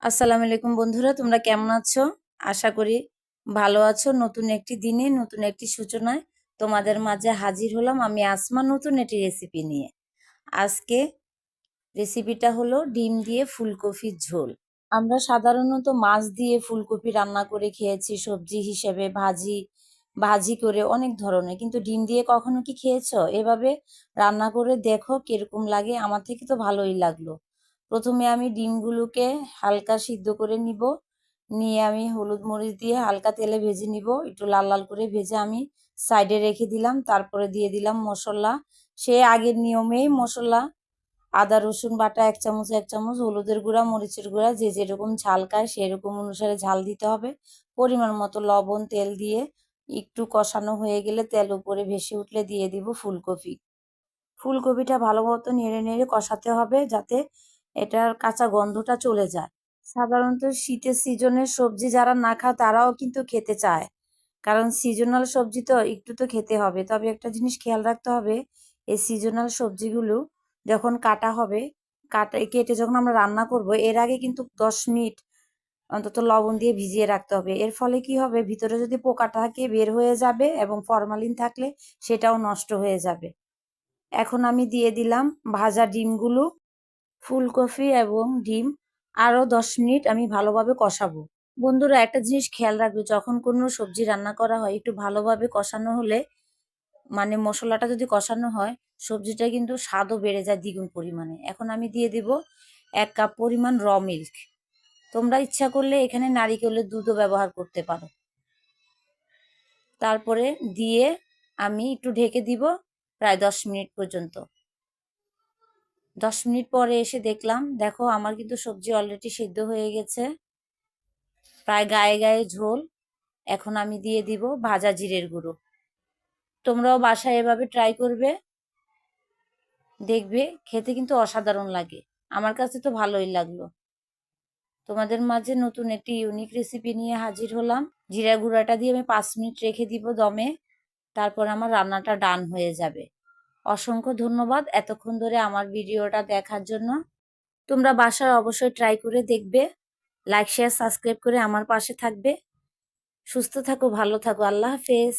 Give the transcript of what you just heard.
আসসালামু আলাইকুম বন্ধুরা, তোমরা কেমন আছো? আশা করি ভালো আছো। নতুন একটি দিনে নতুন একটি সূচনায় তোমাদের মাঝে হাজির হলাম আমি আসমা, নতুন একটি রেসিপি নিয়ে। আজকে রেসিপিটা হলো ডিম দিয়ে ফুলকপির ঝোল। আমরা সাধারণত মাছ দিয়ে ফুলকপি রান্না করে খেয়েছি, সবজি হিসেবে ভাজি ভাজি করে অনেক ধরনের, কিন্তু ডিম দিয়ে কখনো কি খেয়েছো? এভাবে রান্না করে দেখো কিরকম লাগে। আমার থেকে তো ভালোই লাগলো। প্রথমে আমি ডিমগুলোকে হালকা সিদ্ধ করে নিব, নিয়ে আমি হলুদ মরিচ দিয়ে হালকা তেলে ভেজে নিব। একটু লাল লাল করে ভেজে আমি সাইডে রেখে দিলাম। তারপরে দিয়ে দিলাম মশলা, সে আগের নিয়মেই মশলা। আদা রসুন বাটা 1 চামচ 1 চামচ, হলুদের গুঁড়া মরিচের গুঁড়া, যে যেরকম ঝাল খায় সেরকম অনুসারে ঝাল দিতে হবে। পরিমাণ মতো লবণ, তেল দিয়ে একটু কষানো হয়ে গেলে, তেল উপরে ভেসে উঠলে দিয়ে দিব ফুলকপি। ফুলকপিটা ভালো মতো নেড়ে নেড়ে কষাতে হবে, যাতে এটার কাঁচা গন্ধটা চলে যায়। সাধারণত শীতের সিজনের সবজি যারা না খায় তারাও কিন্তু খেতে চায়, কারণ সিজনাল সবজি তো একটু তো খেতে হবে। তবে একটা জিনিস খেয়াল রাখতে হবে, এই সিজনাল সবজিগুলো যখন কাটা হবে, কেটে যখন আমরা রান্না করব, এর আগে কিন্তু 10 মিনিট অন্তত লবণ দিয়ে ভিজিয়ে রাখতে হবে। এর ফলে কি হবে, ভিতরে যদি পোকা থাকে বের হয়ে যাবে, এবং ফরমালিন থাকলে সেটাও নষ্ট হয়ে যাবে। এখন আমি দিয়ে দিলাম ভাজা ডিমগুলো। ফুলকপি এবং ডিম আরো 10 মিনিট আমি ভালোভাবে কষাবো। বন্ধুরা, একটা জিনিস খেয়াল রাখবে, যখন কোনো সবজি রান্না করা হয় একটু ভালোভাবে কষানো হলে, মানে মশলাটা যদি কষানো হয়, সবজিটা কিন্তু স্বাদও বেড়ে যায় দ্বিগুণ পরিমাণে। এখন আমি দিয়ে দিব 1 কাপ পরিমাণ র মিল্ক। তোমরা ইচ্ছা করলে এখানে নারিকেলের দুধও ব্যবহার করতে পারো। তারপরে দিয়ে আমি একটু ঢেকে দিব প্রায় 10 মিনিট পর্যন্ত। 10 মিনিট পরে এসে দেখলাম, দেখো আমার কিন্তু সবজি অলরেডি সিদ্ধ হয়ে গেছে, প্রায় গায়ে গায়ে ঝোল। এখন আমি দিয়ে দিব ভাজা জিরের গুঁড়ো। তোমরাও বাসায় এভাবে ট্রাই করবে, দেখবে খেতে কিন্তু অসাধারণ লাগে। আমার কাছে তো ভালোই লাগলো। তোমাদের মাঝে নতুন একটি ইউনিক রেসিপি নিয়ে হাজির হলাম। জিরা গুঁড়াটা দিয়ে আমি 5 মিনিট রেখে দিব দমে, তারপর আমার রান্নাটা ডান হয়ে যাবে। অসংখ্য ধন্যবাদ এতক্ষণ ধরে আমার ভিডিওটা দেখার জন্য। তোমরা বাসায় অবশ্যই ট্রাই করে দেখবে। লাইক শেয়ার সাবস্ক্রাইব করে আমার পাশে থাকবে। সুস্থ থাকো, ভালো থাকো, আল্লাহ হাফেজ।